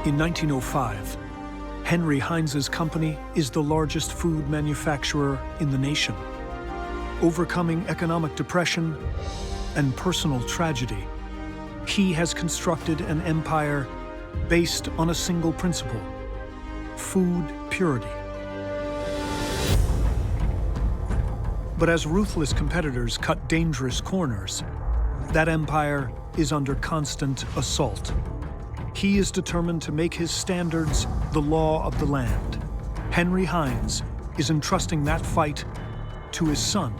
In 1905, Henry Heinz's company is the largest food manufacturer in the nation. Overcoming economic depression and personal tragedy, he has constructed an empire based on a single principle: food purity. But as ruthless competitors cut dangerous corners, that empire is under constant assault. He is determined to make his standards the law of the land. Henry Heinz is entrusting that fight to his son.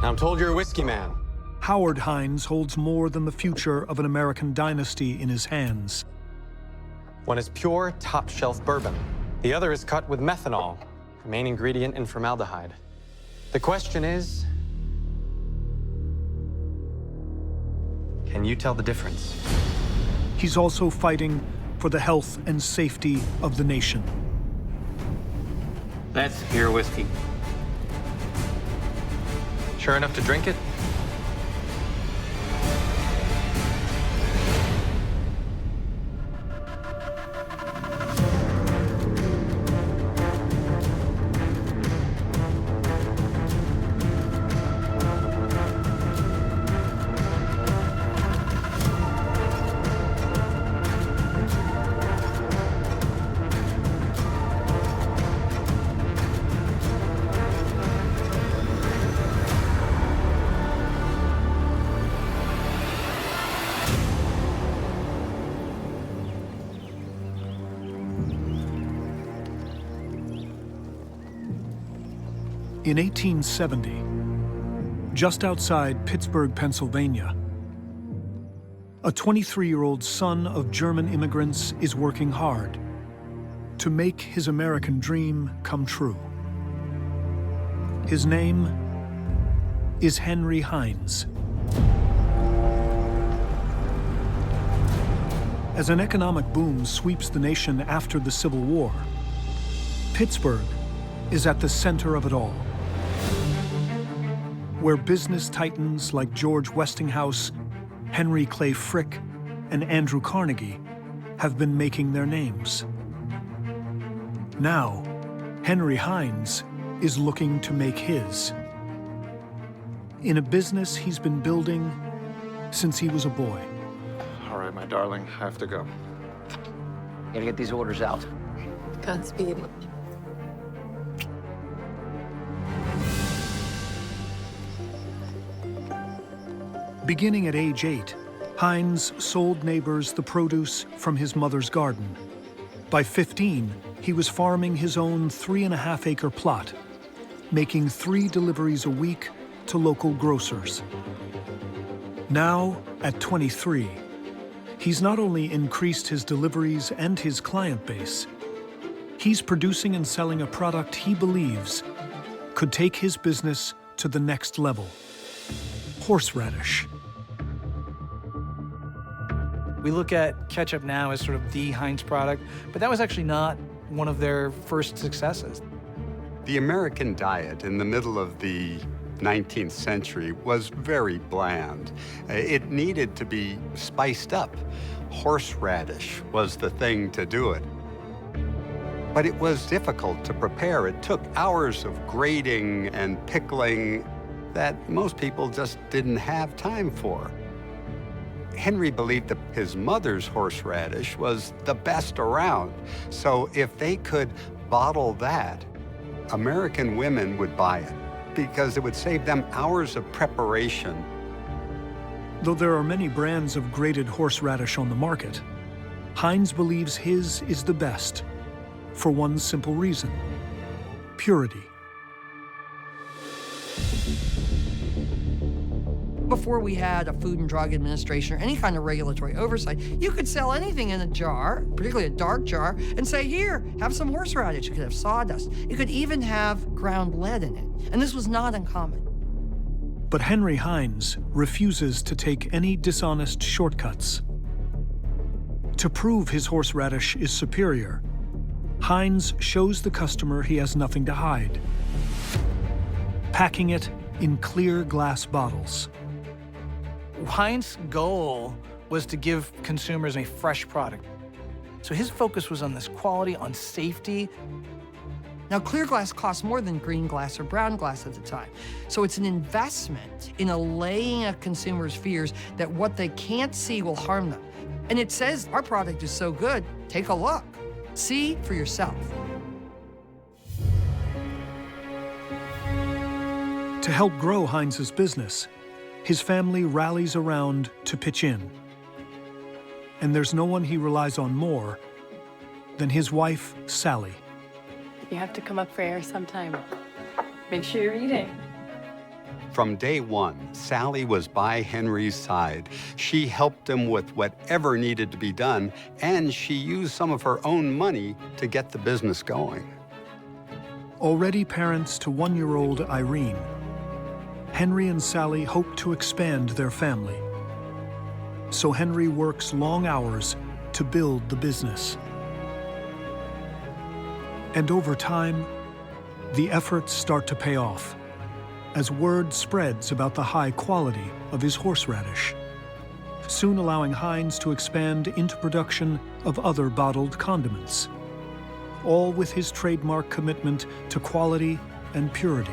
I'm told you're a whiskey man. Howard Heinz holds more than the future of an American dynasty in his hands. One is pure, top-shelf bourbon. The other is cut with methanol, the main ingredient in formaldehyde. The question is, can you tell the difference? He's also fighting for the health and safety of the nation. That's pure whiskey. Sure enough to drink it? In 1870, just outside Pittsburgh, Pennsylvania, a 23-year-old son of German immigrants is working hard to make his American dream come true. His name is Henry Heinz. As an economic boom sweeps the nation after the Civil War, Pittsburgh is at the center of it all, where business titans like George Westinghouse, Henry Clay Frick, and Andrew Carnegie have been making their names. Now, Henry Heinz is looking to make his, in a business he's been building since he was a boy. All right, my darling, I have to go. Gotta get these orders out. Godspeed. Beginning at age 8, Heinz sold neighbors the produce from his mother's garden. By 15, he was farming his own 3.5-acre plot, making 3 deliveries a week to local grocers. Now, at 23, he's not only increased his deliveries and his client base, he's producing and selling a product he believes could take his business to the next level: horseradish. We look at ketchup now as sort of the Heinz product, but that was actually not one of their first successes. The American diet in the middle of the 19th century was very bland. It needed to be spiced up. Horseradish was the thing to do it. But it was difficult to prepare. It took hours of grating and pickling that most people just didn't have time for. Henry believed that his mother's horseradish was the best around. So if they could bottle that, American women would buy it because it would save them hours of preparation. Though there are many brands of grated horseradish on the market, Heinz believes his is the best for one simple reason: purity. Before we had a Food and Drug Administration or any kind of regulatory oversight, you could sell anything in a jar, particularly a dark jar, and say, here, have some horseradish. You could have sawdust. You could even have ground lead in it. And this was not uncommon. But Henry Heinz refuses to take any dishonest shortcuts. To prove his horseradish is superior, Heinz shows the customer he has nothing to hide, packing it in clear glass bottles. Heinz's goal was to give consumers a fresh product. So his focus was on this quality, on safety. Now, clear glass costs more than green glass or brown glass at the time. So it's an investment in allaying a consumer's fears that what they can't see will harm them. And it says, our product is so good, take a look. See for yourself. To help grow Heinz's business, his family rallies around to pitch in. And there's no one he relies on more than his wife, Sally. You have to come up for air sometime. Make sure you're eating. From day one, Sally was by Henry's side. She helped him with whatever needed to be done, and she used some of her own money to get the business going. Already parents to one-year-old Irene, Henry and Sally hope to expand their family. So Henry works long hours to build the business. And over time, the efforts start to pay off as word spreads about the high quality of his horseradish, soon allowing Heinz to expand into production of other bottled condiments, all with his trademark commitment to quality and purity.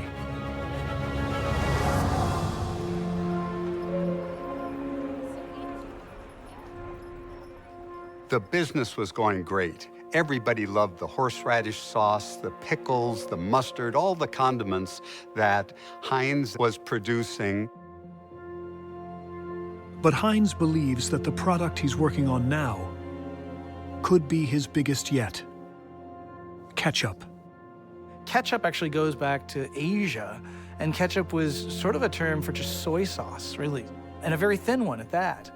The business was going great. Everybody loved the horseradish sauce, the pickles, the mustard, all the condiments that Heinz was producing. But Heinz believes that the product he's working on now could be his biggest yet: ketchup. Ketchup actually goes back to Asia, and ketchup was sort of a term for just soy sauce, really, and a very thin one at that.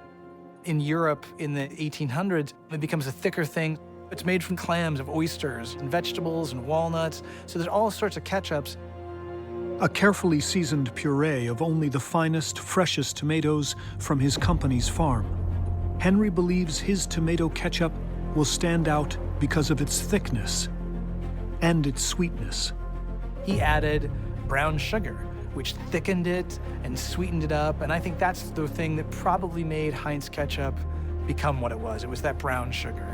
In Europe in the 1800s, it becomes a thicker thing. It's made from clams, of oysters, and vegetables, and walnuts, so there's all sorts of ketchups. A carefully seasoned puree of only the finest, freshest tomatoes from his company's farm. Henry believes his tomato ketchup will stand out because of its thickness and its sweetness. He added brown sugar, which thickened it and sweetened it up, and I think that's the thing that probably made Heinz ketchup become what it was. It was that brown sugar.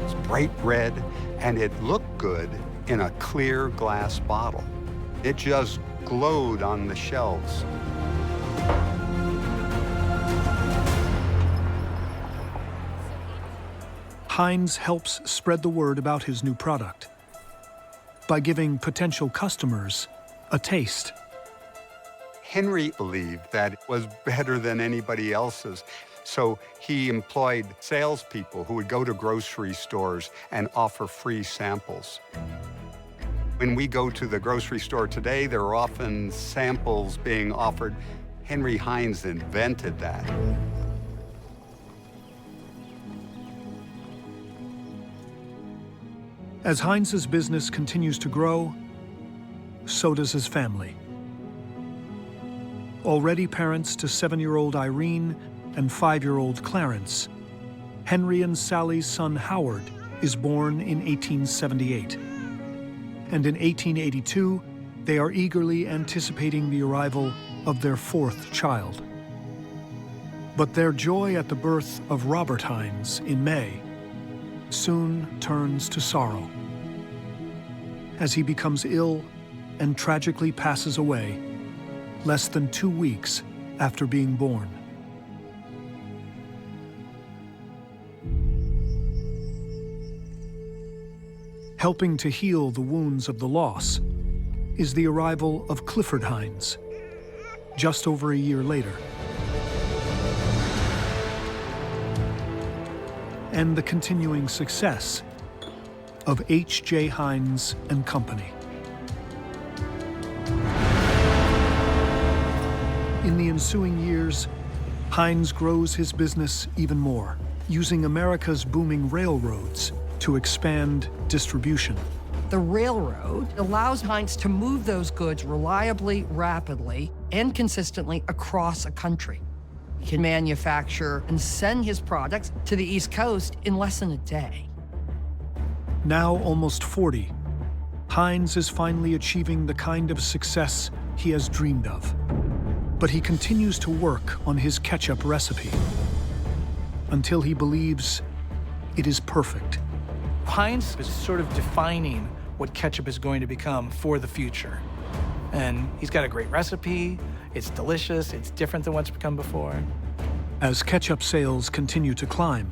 It's bright red, and it looked good in a clear glass bottle. It just glowed on the shelves. Heinz helps spread the word about his new product by giving potential customers a taste. Henry believed that it was better than anybody else's, so he employed salespeople who would go to grocery stores and offer free samples. When we go to the grocery store today, there are often samples being offered. Henry Heinz invented that. As Heinz's business continues to grow, so does his family. Already parents to 7-year-old Irene and 5-year-old Clarence, Henry and Sally's son Howard is born in 1878. And in 1882, they are eagerly anticipating the arrival of their 4th child. But their joy at the birth of Robert Heinz in May soon turns to sorrow as he becomes ill and tragically passes away less than 2 weeks after being born. Helping to heal the wounds of the loss is the arrival of Clifford Heinz, just over a year later. And the continuing success of H.J. Heinz and Company. In the ensuing years, Heinz grows his business even more, using America's booming railroads to expand distribution. The railroad allows Heinz to move those goods reliably, rapidly, and consistently across a country. He can manufacture and send his products to the East Coast in less than a day. Now almost 40, Heinz is finally achieving the kind of success he has dreamed of. But he continues to work on his ketchup recipe until he believes it is perfect. Heinz is sort of defining what ketchup is going to become for the future. And he's got a great recipe, it's delicious, it's different than what's become before. As ketchup sales continue to climb,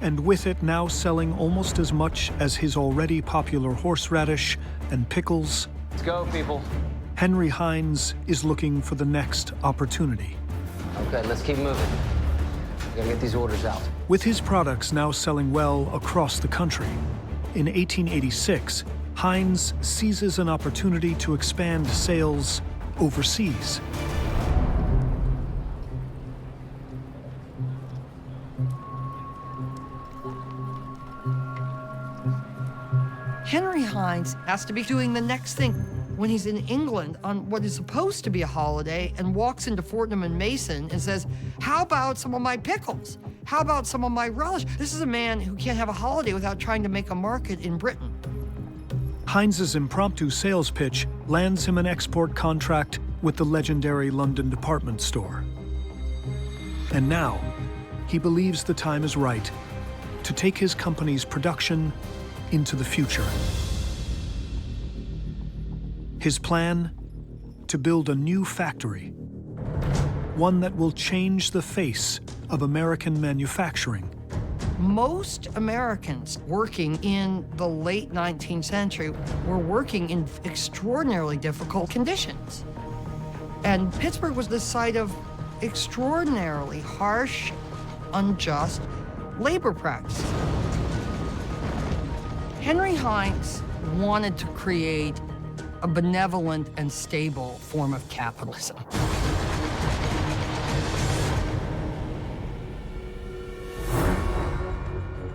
and with it now selling almost as much as his already popular horseradish and pickles, Let's go, people. Henry Heinz is looking for the next opportunity. Okay, let's keep moving. We gotta get these orders out. With his products now selling well across the country, in 1886, Heinz seizes an opportunity to expand sales overseas. Henry Heinz has to be doing the next thing when he's in England on what is supposed to be a holiday and walks into Fortnum and Mason and says, how about some of my pickles? How about some of my relish? This is a man who can't have a holiday without trying to make a market in Britain. Heinz's impromptu sales pitch lands him an export contract with the legendary London department store. And now, he believes the time is right to take his company's production into the future. His plan? To build a new factory, one that will change the face of American manufacturing. Most Americans working in the late 19th century were working in extraordinarily difficult conditions. And Pittsburgh was the site of extraordinarily harsh, unjust labor practices. Henry Heinz wanted to create a benevolent and stable form of capitalism.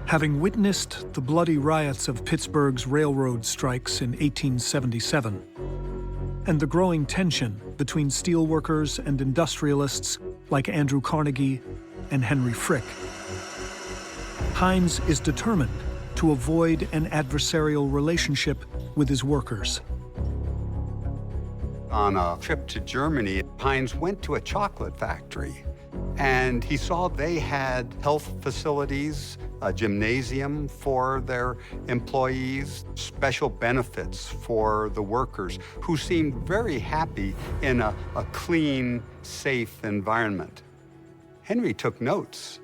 Having witnessed the bloody riots of Pittsburgh's railroad strikes in 1877, and the growing tension between steelworkers and industrialists like Andrew Carnegie and Henry Frick, Heinz is determined to avoid an adversarial relationship with his workers. On a trip to Germany, Heinz went to a chocolate factory, and he saw they had health facilities, a gymnasium for their employees, special benefits for the workers, who seemed very happy in a clean, safe environment. Henry took notes.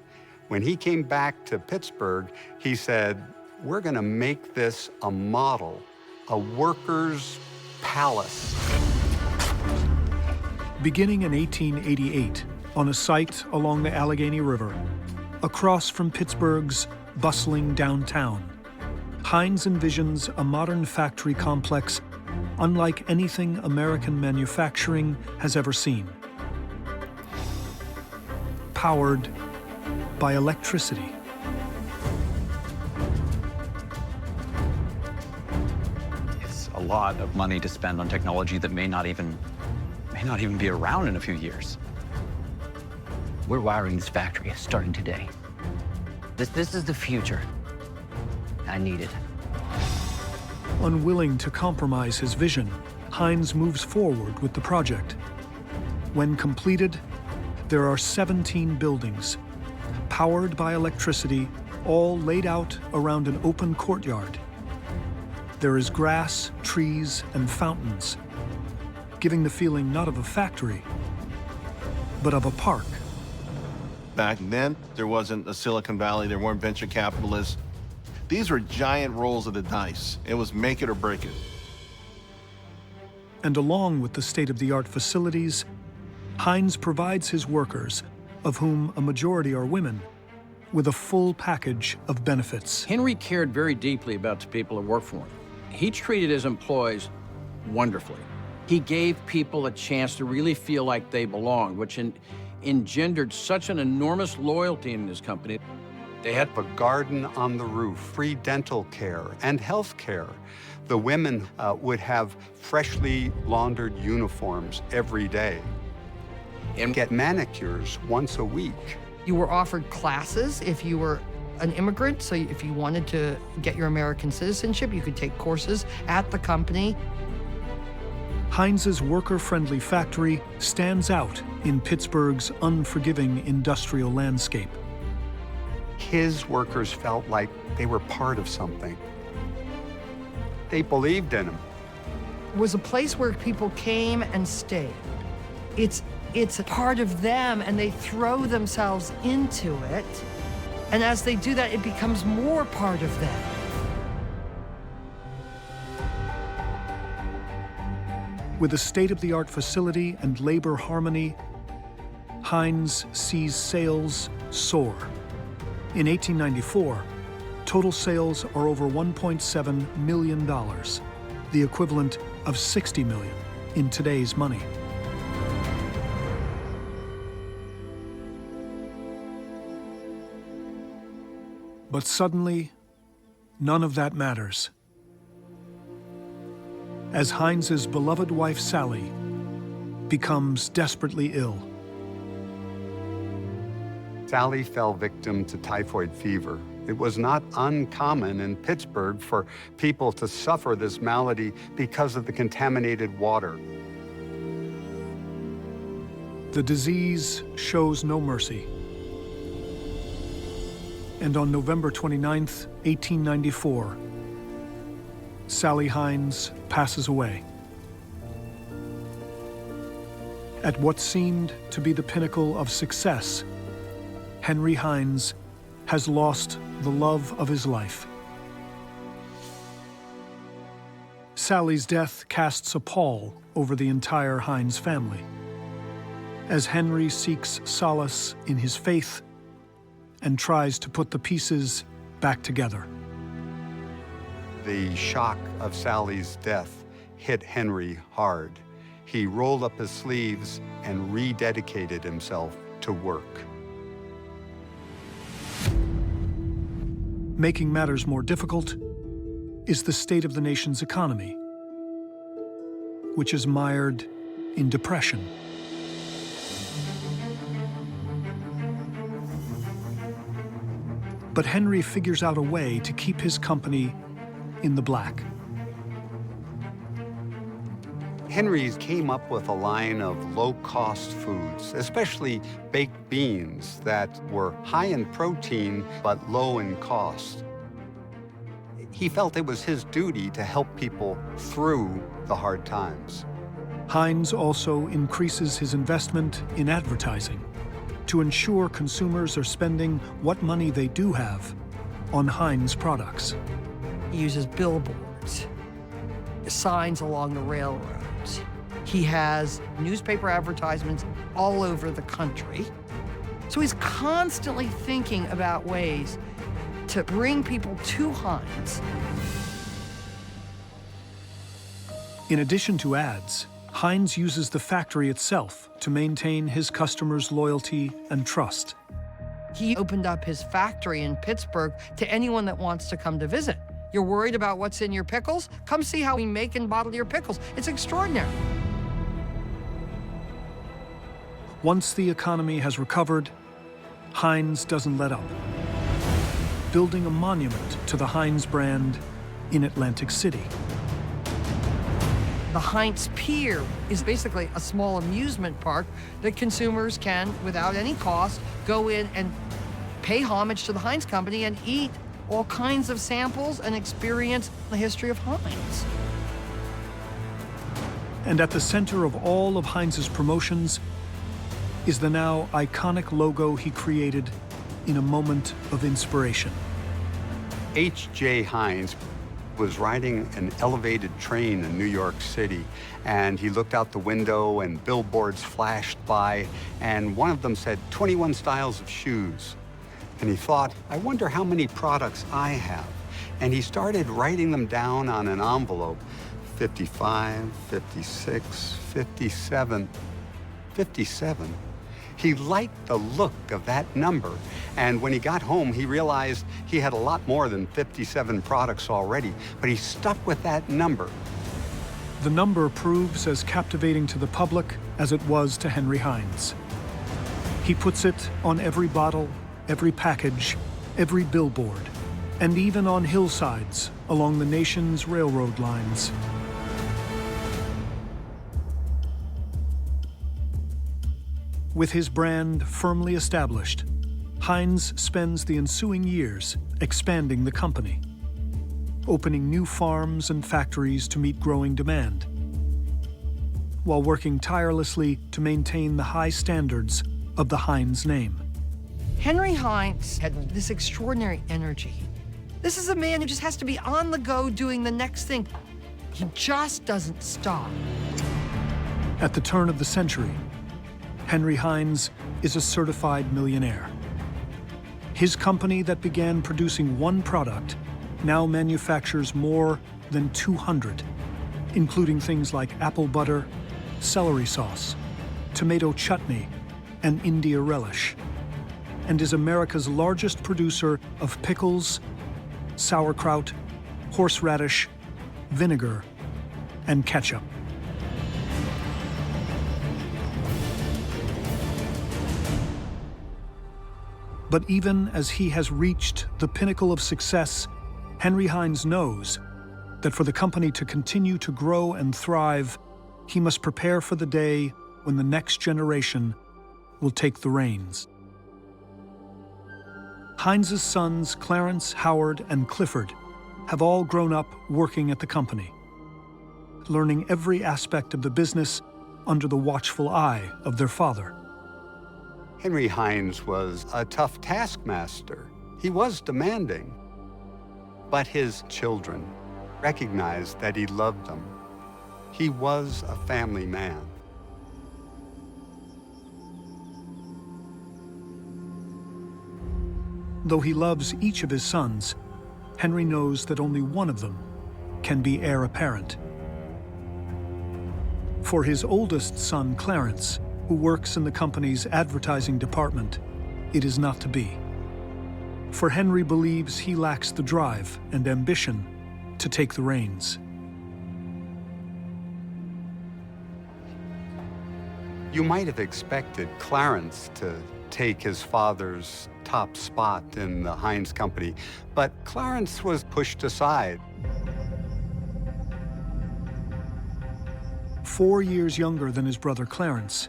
When he came back to Pittsburgh, he said, we're gonna make this a model, a workers' palace. Beginning in 1888, on a site along the Allegheny River, across from Pittsburgh's bustling downtown, Heinz envisions a modern factory complex unlike anything American manufacturing has ever seen. Powered by electricity. It's a lot of money to spend on technology that may not even be around in a few years. We're wiring this factory starting today. This is the future. I need it. Unwilling to compromise his vision, Heinz moves forward with the project. When completed, there are 17 buildings, powered by electricity, all laid out around an open courtyard. There is grass, trees, and fountains, giving the feeling not of a factory, but of a park. Back then, there wasn't a Silicon Valley, there weren't venture capitalists. These were giant rolls of the dice. It was make it or break it. And along with the state-of-the-art facilities, Heinz provides his workers, of whom a majority are women, with a full package of benefits. Henry cared very deeply about the people who worked for him. He treated his employees wonderfully. He gave people a chance to really feel like they belonged, which engendered such an enormous loyalty in his company. They had a garden on the roof, free dental care and health care. The women would have freshly laundered uniforms every day and get manicures once a week. You were offered classes if you were an immigrant, so if you wanted to get your American citizenship, you could take courses at the company. Heinz's worker-friendly factory stands out in Pittsburgh's unforgiving industrial landscape. His workers felt like they were part of something. They believed in him. It was a place where people came and stayed. It's a part of them, and they throw themselves into it. And as they do that, it becomes more part of them. With a state-of-the-art facility and labor harmony, Heinz sees sales soar. In 1894, total sales are over $1.7 million, the equivalent of $60 million in today's money. But suddenly, none of that matters. As Heinz's beloved wife, Sally, becomes desperately ill. Sally fell victim to typhoid fever. It was not uncommon in Pittsburgh for people to suffer this malady because of the contaminated water. The disease shows no mercy. And on November 29th, 1894, Sally Heinz passes away. At what seemed to be the pinnacle of success, Henry Heinz has lost the love of his life. Sally's death casts a pall over the entire Heinz family, as Henry seeks solace in his faith and tries to put the pieces back together. The shock of Sally's death hit Henry hard. He rolled up his sleeves and rededicated himself to work. Making matters more difficult is the state of the nation's economy, which is mired in depression. But Henry figures out a way to keep his company in the black. Henry came up with a line of low-cost foods, especially baked beans that were high in protein but low in cost. He felt it was his duty to help people through the hard times. Heinz also increases his investment in advertising to ensure consumers are spending what money they do have on Heinz products. He uses billboards, signs along the railroads. He has newspaper advertisements all over the country. So he's constantly thinking about ways to bring people to Heinz. In addition to ads, Heinz uses the factory itself to maintain his customers' loyalty and trust. He opened up his factory in Pittsburgh to anyone that wants to come to visit. You're worried about what's in your pickles? Come see how we make and bottle your pickles. It's extraordinary. Once the economy has recovered, Heinz doesn't let up, building a monument to the Heinz brand in Atlantic City. The Heinz Pier is basically a small amusement park that consumers can, without any cost, go in and pay homage to the Heinz company and eat all kinds of samples and experience the history of Heinz. And at the center of all of Heinz's promotions is the now iconic logo he created in a moment of inspiration. H.J. Heinz was riding an elevated train in New York City, and he looked out the window and billboards flashed by, and one of them said 21 styles of shoes. And he thought, I wonder how many products I have. And he started writing them down on an envelope. 55, 56, 57, 57. He liked the look of that number. And when he got home, he realized he had a lot more than 57 products already, but he stuck with that number. The number proves as captivating to the public as it was to Henry Heinz. He puts it on every bottle, every package, every billboard, and even on hillsides along the nation's railroad lines. With his brand firmly established, Heinz spends the ensuing years expanding the company, opening new farms and factories to meet growing demand, while working tirelessly to maintain the high standards of the Heinz name. Henry Heinz had this extraordinary energy. This is a man who just has to be on the go doing the next thing. He just doesn't stop. At the turn of the century, Henry Heinz is a certified millionaire. His company that began producing one product now manufactures more than 200, including things like apple butter, celery sauce, tomato chutney, and India relish, and is America's largest producer of pickles, sauerkraut, horseradish, vinegar, and ketchup. But even as he has reached the pinnacle of success, Henry Heinz knows that for the company to continue to grow and thrive, he must prepare for the day when the next generation will take the reins. Heinz's sons, Clarence, Howard, and Clifford, have all grown up working at the company, learning every aspect of the business under the watchful eye of their father. Henry Heinz was a tough taskmaster. He was demanding. But his children recognized that he loved them. He was a family man. Though he loves each of his sons, Henry knows that only one of them can be heir apparent. For his oldest son, Clarence, who works in the company's advertising department, it is not to be. For Henry believes he lacks the drive and ambition to take the reins. You might have expected Clarence to take his father's top spot in the Heinz company, but Clarence was pushed aside. 4 years younger than his brother Clarence,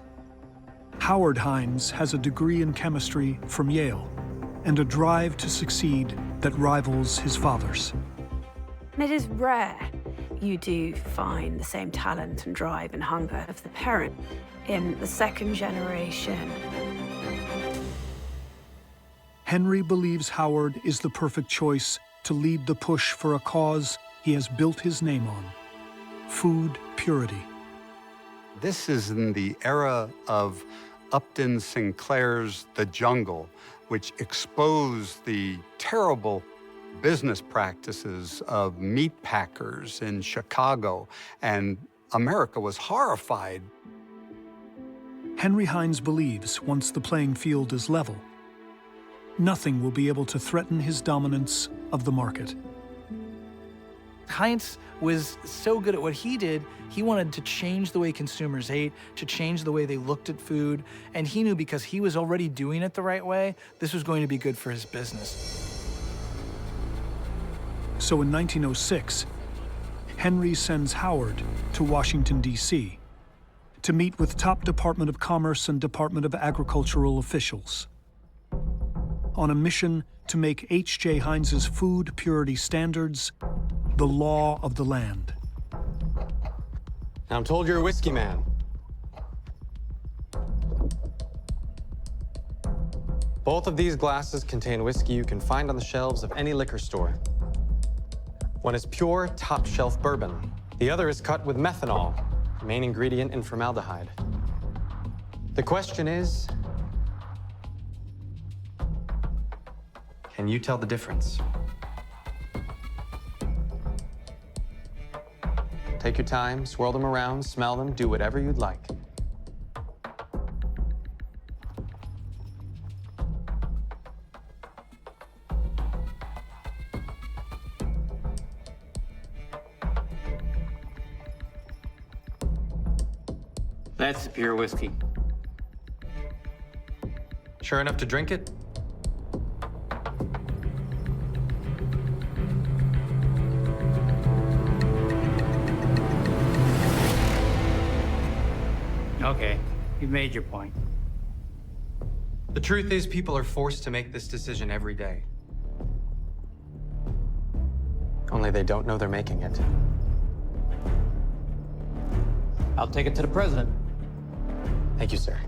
Howard Heinz has a degree in chemistry from Yale and a drive to succeed that rivals his father's. It is rare you do find the same talent and drive and hunger of the parent in the second generation. Henry believes Howard is the perfect choice to lead the push for a cause he has built his name on: food purity. This is in the era of Upton Sinclair's The Jungle, which exposed the terrible business practices of meat packers in Chicago, and America was horrified. Henry Heinz believes once the playing field is level, nothing will be able to threaten his dominance of the market. Heinz was so good at what he did, he wanted to change the way consumers ate, to change the way they looked at food, and he knew because he was already doing it the right way, this was going to be good for his business. So in 1906, Henry sends Howard to Washington, D.C. to meet with top Department of Commerce and Department of Agricultural officials on a mission to make H.J. Heinz's food purity standards the law of the land. Now I'm told you're a whiskey man. Both of these glasses contain whiskey you can find on the shelves of any liquor store. One is pure top-shelf bourbon. The other is cut with methanol, the main ingredient in formaldehyde. The question is, can you tell the difference? Take your time, swirl them around, smell them, do whatever you'd like. That's pure whiskey. Sure enough to drink it? Okay, you've made your point. The truth is, people are forced to make this decision every day. Only they don't know they're making it. I'll take it to the president. Thank you, sir.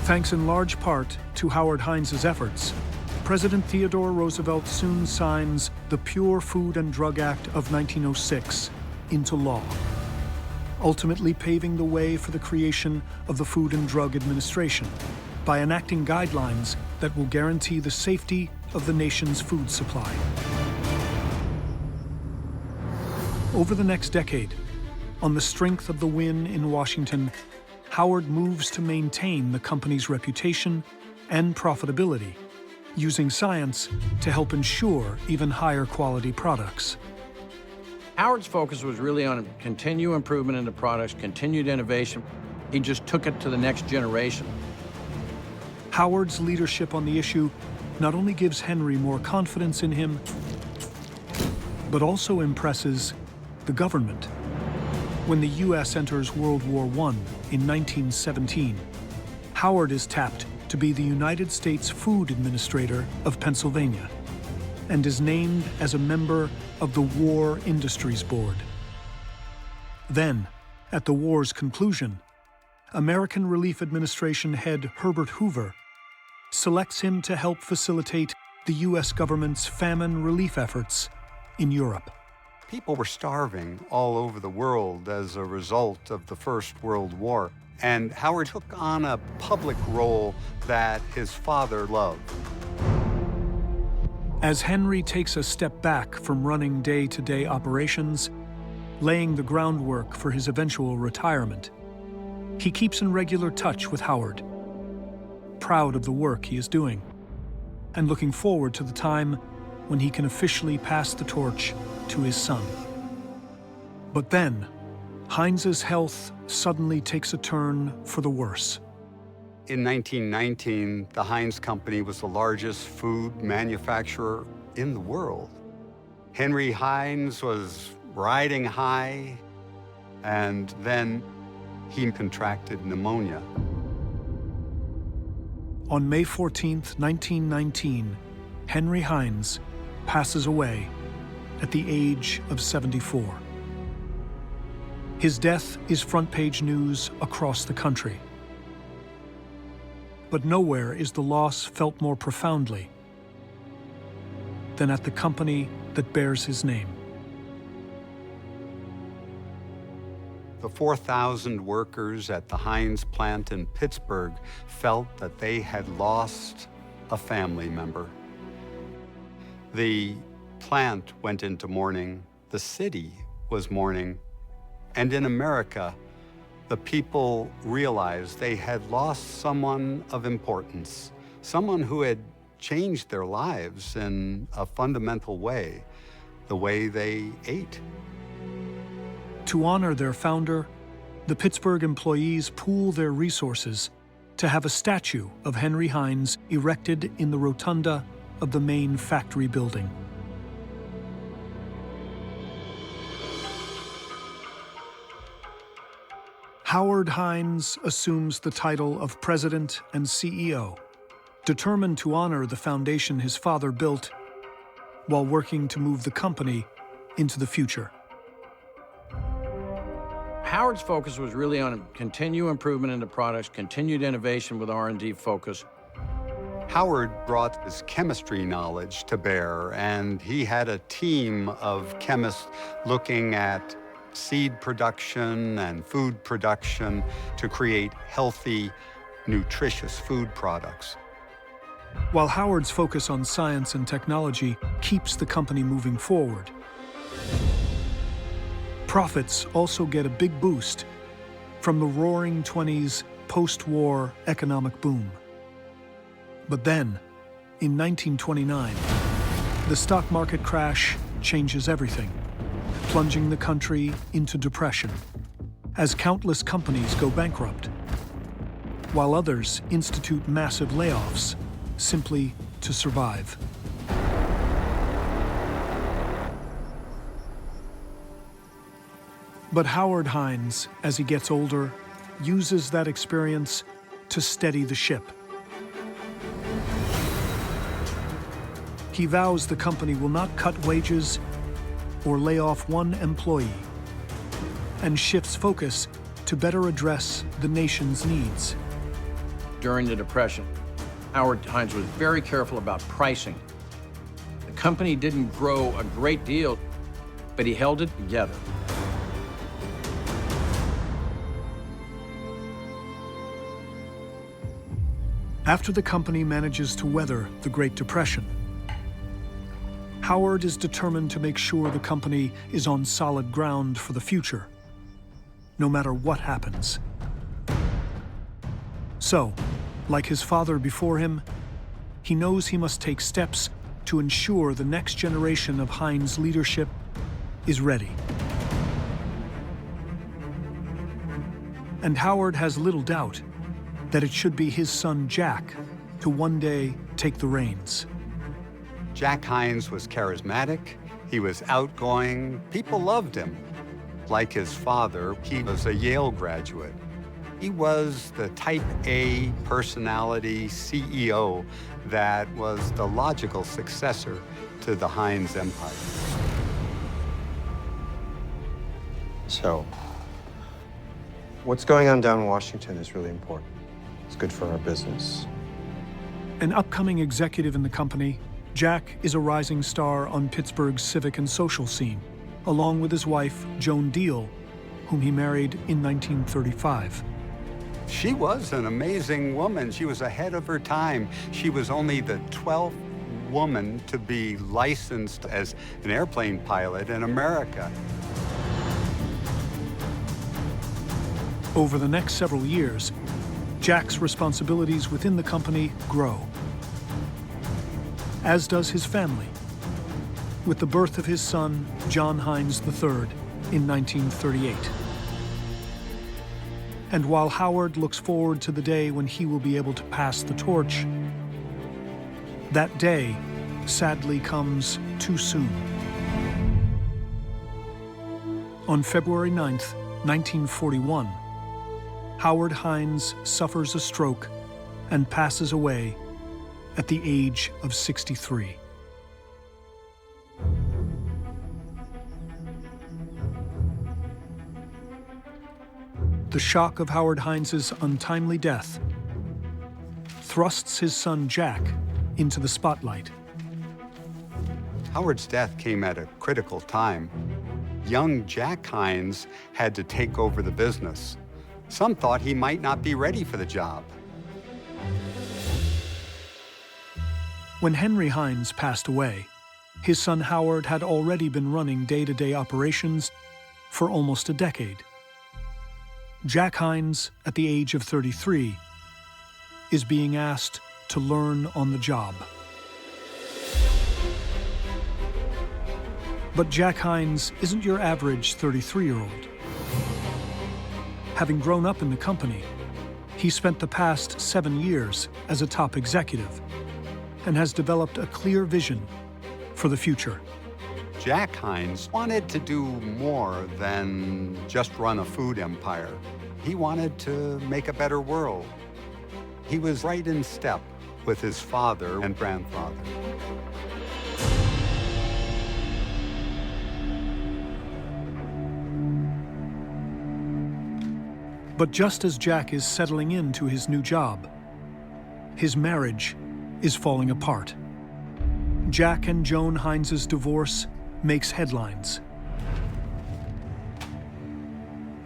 Thanks in large part to Howard Heinz's efforts, President Theodore Roosevelt soon signs the Pure Food and Drug Act of 1906 into law, ultimately paving the way for the creation of the Food and Drug Administration by enacting guidelines that will guarantee the safety of the nation's food supply. Over the next decade, on the strength of the win in Washington, Howard moves to maintain the company's reputation and profitability, using science to help ensure even higher quality products. Howard's focus was really on continued improvement in the products, continued innovation. He just took it to the next generation. Howard's leadership on the issue not only gives Henry more confidence in him, but also impresses the government. When the U.S. enters World War I in 1917, Howard is tapped to be the United States Food Administrator of Pennsylvania and is named as a member of the War Industries Board. Then, at the war's conclusion, American Relief Administration head Herbert Hoover selects him to help facilitate the U.S. government's famine relief efforts in Europe. People were starving all over the world as a result of the First World War, and Howard took on a public role that his father loved. As Henry takes a step back from running day-to-day operations, laying the groundwork for his eventual retirement, he keeps in regular touch with Howard, proud of the work he is doing, and looking forward to the time when he can officially pass the torch to his son. But then, Heinz's health suddenly takes a turn for the worse. In 1919, the Heinz Company was the largest food manufacturer in the world. Henry Heinz was riding high, and then he contracted pneumonia. On May 14, 1919, Henry Heinz passes away at the age of 74. His death is front-page news across the country. But nowhere is the loss felt more profoundly than at the company that bears his name. The 4,000 workers at the Heinz plant in Pittsburgh felt that they had lost a family member. The plant went into mourning, the city was mourning, and in America, the people realized they had lost someone of importance, someone who had changed their lives in a fundamental way, the way they ate. To honor their founder, the Pittsburgh employees pool their resources to have a statue of Henry Heinz erected in the rotunda of the main factory building. Howard Heinz assumes the title of President and CEO, determined to honor the foundation his father built while working to move the company into the future. Howard's focus was really on continued improvement in the products, continued innovation with R&D focus. Howard brought his chemistry knowledge to bear, and he had a team of chemists looking at seed production and food production to create healthy, nutritious food products. While Howard's focus on science and technology keeps the company moving forward, profits also get a big boost from the roaring 20s post-war economic boom. But then, in 1929, the stock market crash changes everything, plunging the country into depression as countless companies go bankrupt, while others institute massive layoffs simply to survive. But Howard Heinz, as he gets older, uses that experience to steady the ship. He vows the company will not cut wages or lay off one employee, and shifts focus to better address the nation's needs. During the Depression, Howard Heinz was very careful about pricing. The company didn't grow a great deal, but he held it together. After the company manages to weather the Great Depression, Howard is determined to make sure the company is on solid ground for the future, no matter what happens. So, like his father before him, he knows he must take steps to ensure the next generation of Heinz leadership is ready. And Howard has little doubt that it should be his son Jack to one day take the reins. Jack Heinz was charismatic, he was outgoing, people loved him. Like his father, he was a Yale graduate. He was the type A personality CEO that was the logical successor to the Heinz empire. So, what's going on down in Washington is really important. It's good for our business. An upcoming executive in the company, Jack is a rising star on Pittsburgh's civic and social scene, along with his wife, Joan Deal, whom he married in 1935. She was an amazing woman. She was ahead of her time. She was only the 12th woman to be licensed as an airplane pilot in America. Over the next several years, Jack's responsibilities within the company grow, as does his family, with the birth of his son, John Heinz III, in 1938. And while Howard looks forward to the day when he will be able to pass the torch, that day sadly comes too soon. On February 9th, 1941, Howard Heinz suffers a stroke and passes away at the age of 63. The shock of Howard Heinz's untimely death thrusts his son Jack into the spotlight. Howard's death came at a critical time. Young Jack Heinz had to take over the business. Some thought he might not be ready for the job. When Henry Heinz passed away, his son Howard had already been running day-to-day operations for almost a decade. Jack Heinz, at the age of 33, is being asked to learn on the job. But Jack Heinz isn't your average 33-year-old. Having grown up in the company, he spent the past 7 years as a top executive and has developed a clear vision for the future. Jack Heinz wanted to do more than just run a food empire. He wanted to make a better world. He was right in step with his father and grandfather. But just as Jack is settling into his new job, his marriage is falling apart. Jack and Joan Heinz's divorce makes headlines.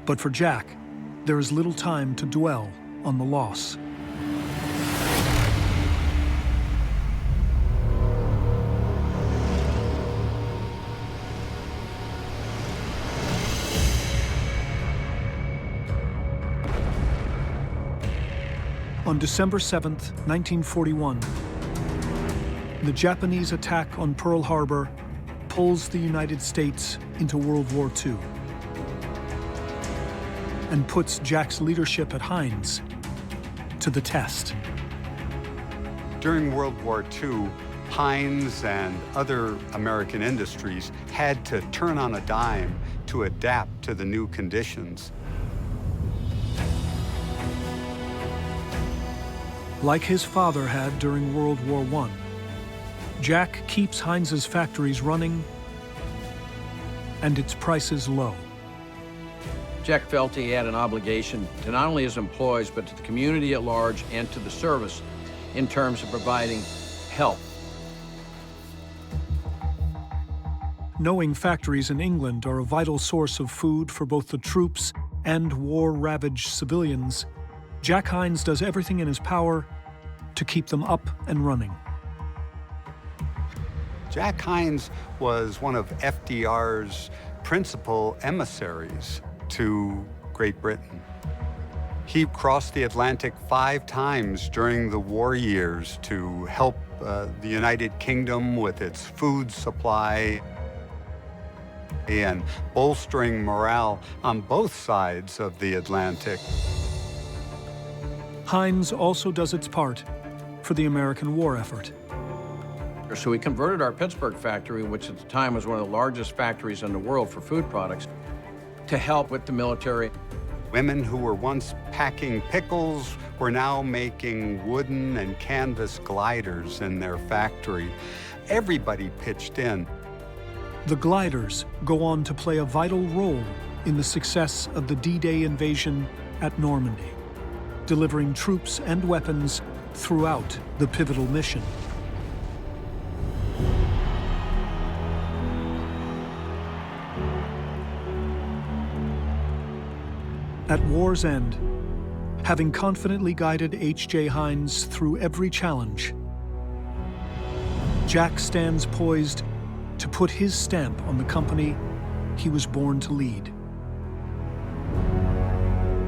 But for Jack, there is little time to dwell on the loss. On December 7th, 1941, the Japanese attack on Pearl Harbor pulls the United States into World War II and puts Jack's leadership at Heinz to the test. During World War II, Heinz and other American industries had to turn on a dime to adapt to the new conditions. like his father had during World War I. Jack keeps Heinz's factories running and its prices low. Jack felt he had an obligation to not only his employees, but to the community at large and to the service in terms of providing help. Knowing factories in England are a vital source of food for both the troops and war-ravaged civilians, Jack Heinz does everything in his power to keep them up and running. Jack Heinz was one of FDR's principal emissaries to Great Britain. He crossed the Atlantic 5 times during the war years to help the United Kingdom with its food supply and bolstering morale on both sides of the Atlantic. Heinz also does its part for the American war effort. So we converted our Pittsburgh factory, which at the time was one of the largest factories in the world for food products, to help with the military. Women who were once packing pickles were now making wooden and canvas gliders in their factory. Everybody pitched in. The gliders go on to play a vital role in the success of the D-Day invasion at Normandy, delivering troops and weapons throughout the pivotal mission. At war's end, having confidently guided H.J. Heinz through every challenge, Jack stands poised to put his stamp on the company he was born to lead.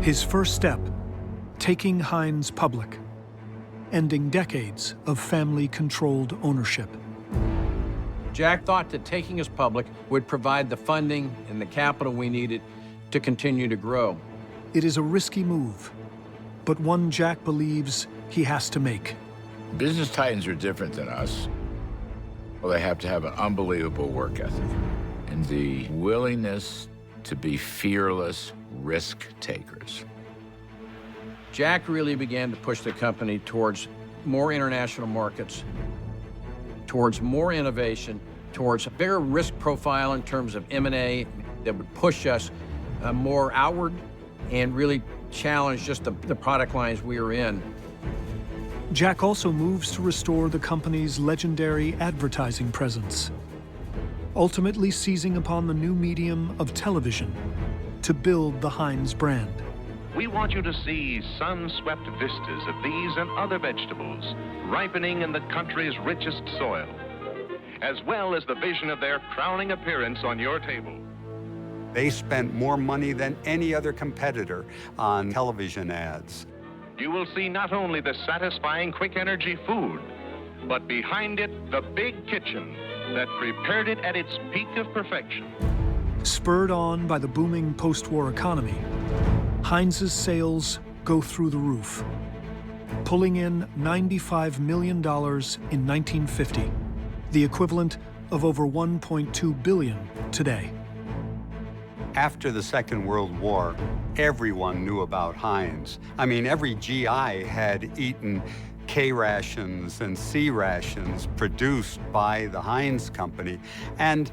His first step, taking Heinz public, ending decades of family-controlled ownership. Jack thought that taking us public would provide the funding and the capital we needed to continue to grow. It is a risky move, but one Jack believes he has to make. Business titans are different than us. Well, they have to have an unbelievable work ethic and the willingness to be fearless risk takers. Jack really began to push the company towards more international markets, towards more innovation, towards a bigger risk profile in terms of M&A that would push us more outward and really challenge just the product lines we were in. Jack also moves to restore the company's legendary advertising presence, ultimately seizing upon the new medium of television to build the Heinz brand. We want you to see sun-swept vistas of these and other vegetables ripening in the country's richest soil, as well as the vision of their crowning appearance on your table. They spent more money than any other competitor on television ads. You will see not only the satisfying quick energy food, but behind it, the big kitchen that prepared it at its peak of perfection. Spurred on by the booming post-war economy, Heinz's sales go through the roof, pulling in $95 million in 1950, the equivalent of over $1.2 billion today. After the Second World War, everyone knew about Heinz. I mean, every GI had eaten K rations and C rations produced by the Heinz company. And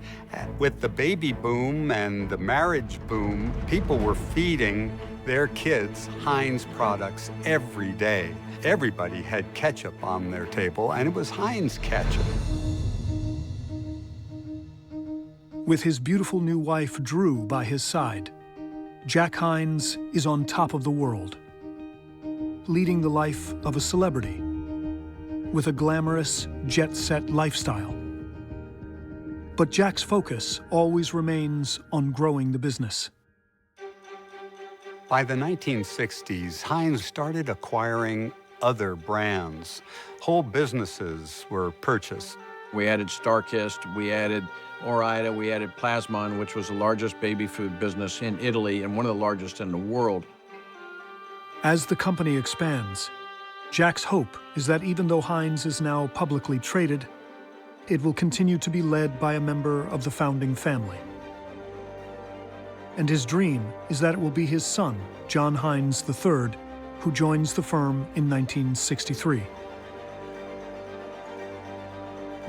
with the baby boom and the marriage boom, people were feeding their kids Heinz products every day. Everybody had ketchup on their table, and it was Heinz ketchup. With his beautiful new wife, Drew, by his side, Jack Heinz is on top of the world, leading the life of a celebrity with a glamorous, jet-set lifestyle. But Jack's focus always remains on growing the business. By the 1960s, Heinz started acquiring other brands. Whole businesses were purchased. We added StarKist, we added Ore-Ida, we added Plasmon, which was the largest baby food business in Italy and one of the largest in the world. As the company expands, Jack's hope is that even though Heinz is now publicly traded, it will continue to be led by a member of the founding family. And his dream is that it will be his son, John Heinz III, who joins the firm in 1963.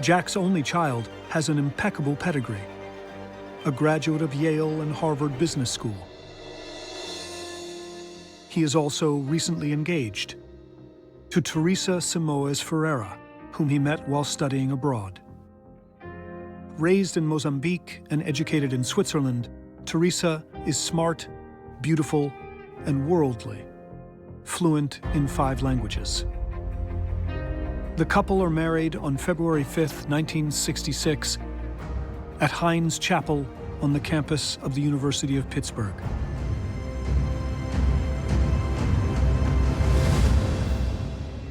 Jack's only child has an impeccable pedigree, a graduate of Yale and Harvard Business School. He is also recently engaged to Teresa Simoes Ferreira, whom he met while studying abroad. Raised in Mozambique and educated in Switzerland, Teresa is smart, beautiful, and worldly, fluent in 5 languages. The couple are married on February 5, 1966, at Heinz Chapel on the campus of the University of Pittsburgh.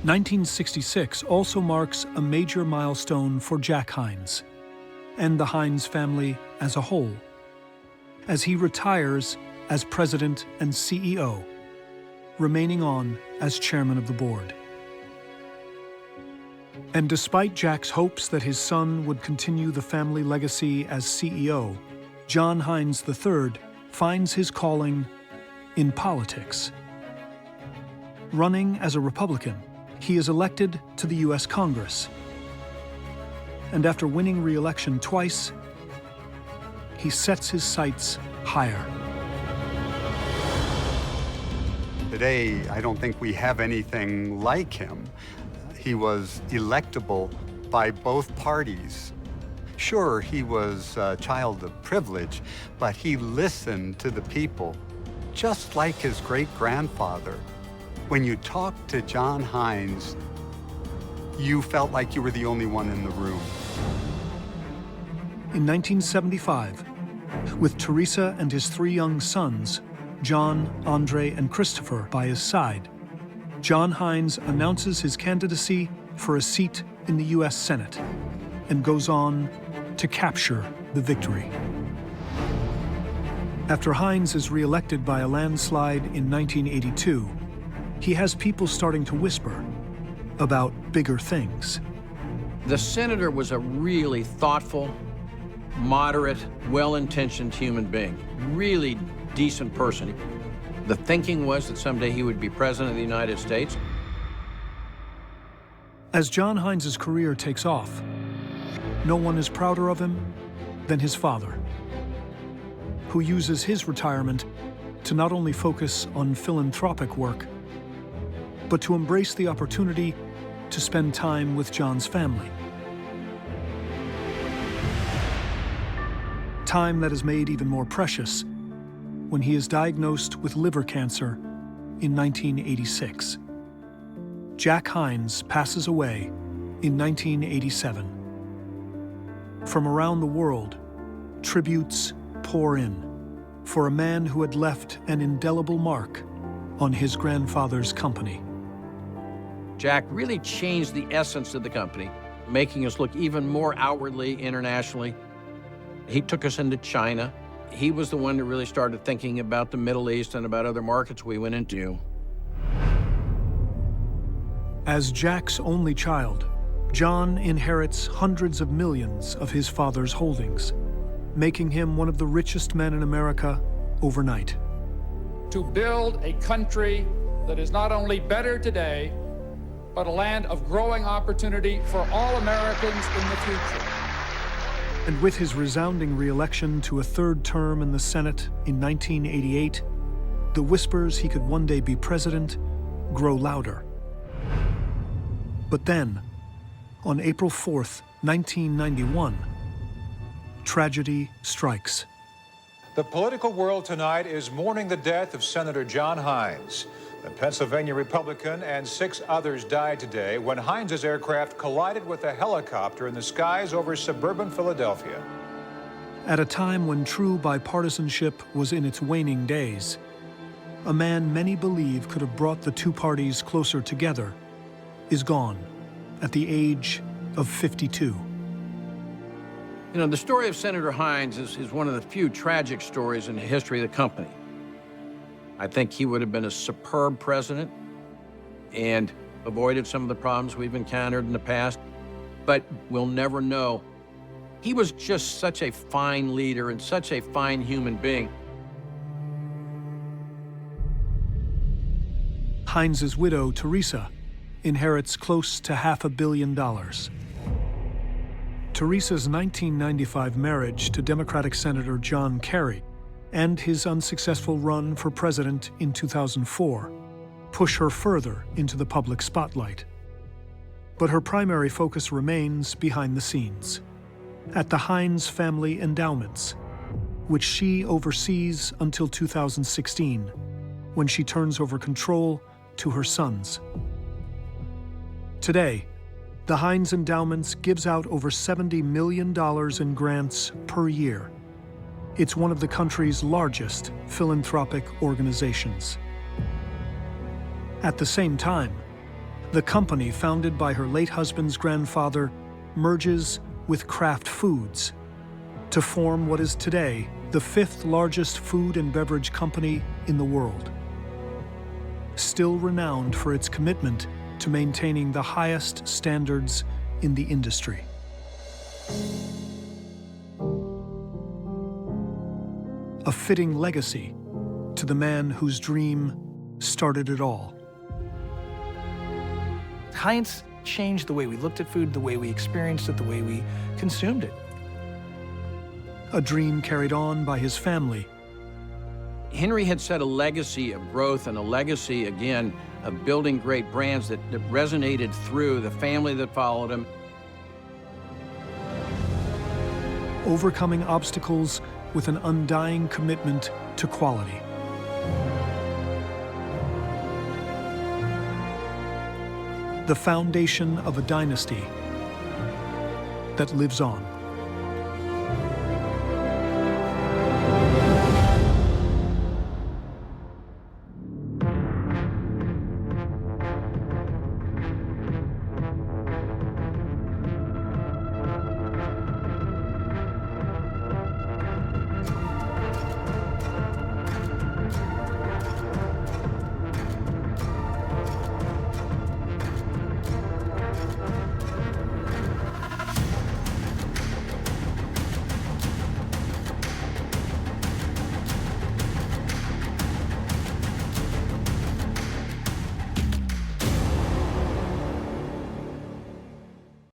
(1966) also marks a major milestone for Jack Heinz and the Heinz family as a whole, as he retires as president and CEO, remaining on as chairman of the board. And despite Jack's hopes that his son would continue the family legacy as CEO, John Heinz III finds his calling in politics. Running as a Republican, he is elected to the U.S. Congress. And after winning re-election twice, he sets his sights higher. Today, I don't think we have anything like him. He was electable by both parties. Sure, he was a child of privilege, but he listened to the people, just like his great-grandfather. When you talked to John Heinz, you felt like you were the only one in the room. In 1975, with Teresa and his 3 young sons, John, Andre, and Christopher, by his side, John Heinz announces his candidacy for a seat in the U.S. Senate and goes on to capture the victory. After Heinz is re-elected by a landslide in 1982, he has people starting to whisper about bigger things. The senator was a really thoughtful, moderate, well-intentioned human being, really decent person. The thinking was that someday he would be president of the United States. As John Heinz's career takes off, no one is prouder of him than his father, who uses his retirement to not only focus on philanthropic work, but to embrace the opportunity to spend time with John's family. Time that is made even more precious when he is diagnosed with liver cancer in 1986. Jack Heinz passes away in 1987. From around the world, tributes pour in for a man who had left an indelible mark on his grandfather's company. Jack really changed the essence of the company, making us look even more outwardly internationally. He took us into China. He was the one that really started thinking about the Middle East and about other markets we went into. As Jack's only child, John inherits hundreds of millions of his father's holdings, making him one of the richest men in America overnight. To build a country that is not only better today, but a land of growing opportunity for all Americans in the future. And with his resounding re-election to a 3rd term in the Senate in 1988, the whispers he could one day be president grow louder. But then, on April 4th, 1991, tragedy strikes. The political world tonight is mourning the death of Senator John Heinz. A Pennsylvania Republican and 6 others died today when Heinz's aircraft collided with a helicopter in the skies over suburban Philadelphia. At a time when true bipartisanship was in its waning days, a man many believe could have brought the 2 parties closer together is gone at the age of 52. You know, the story of Senator Heinz is one of the few tragic stories in the history of the company. I think he would have been a superb president and avoided some of the problems we've encountered in the past, but we'll never know. He was just such a fine leader and such a fine human being. Heinz's widow, Teresa, inherits close to $500 million. Teresa's 1995 marriage to Democratic Senator John Kerry and his unsuccessful run for president in 2004 push her further into the public spotlight. But her primary focus remains behind the scenes, at the Heinz Family Endowments, which she oversees until 2016, when she turns over control to her sons. Today, the Heinz Endowments gives out over $70 million in grants per year. It's one of the country's largest philanthropic organizations. At the same time, the company founded by her late husband's grandfather merges with Kraft Foods to form what is today the 5th largest food and beverage company in the world, still renowned for its commitment to maintaining the highest standards in the industry. A fitting legacy to the man whose dream started it all. Heinz changed the way we looked at food, the way we experienced it, the way we consumed it. A dream carried on by his family. Henry had set a legacy of growth and a legacy, again, of building great brands that resonated through the family that followed him. Overcoming obstacles with an undying commitment to quality. The foundation of a dynasty that lives on.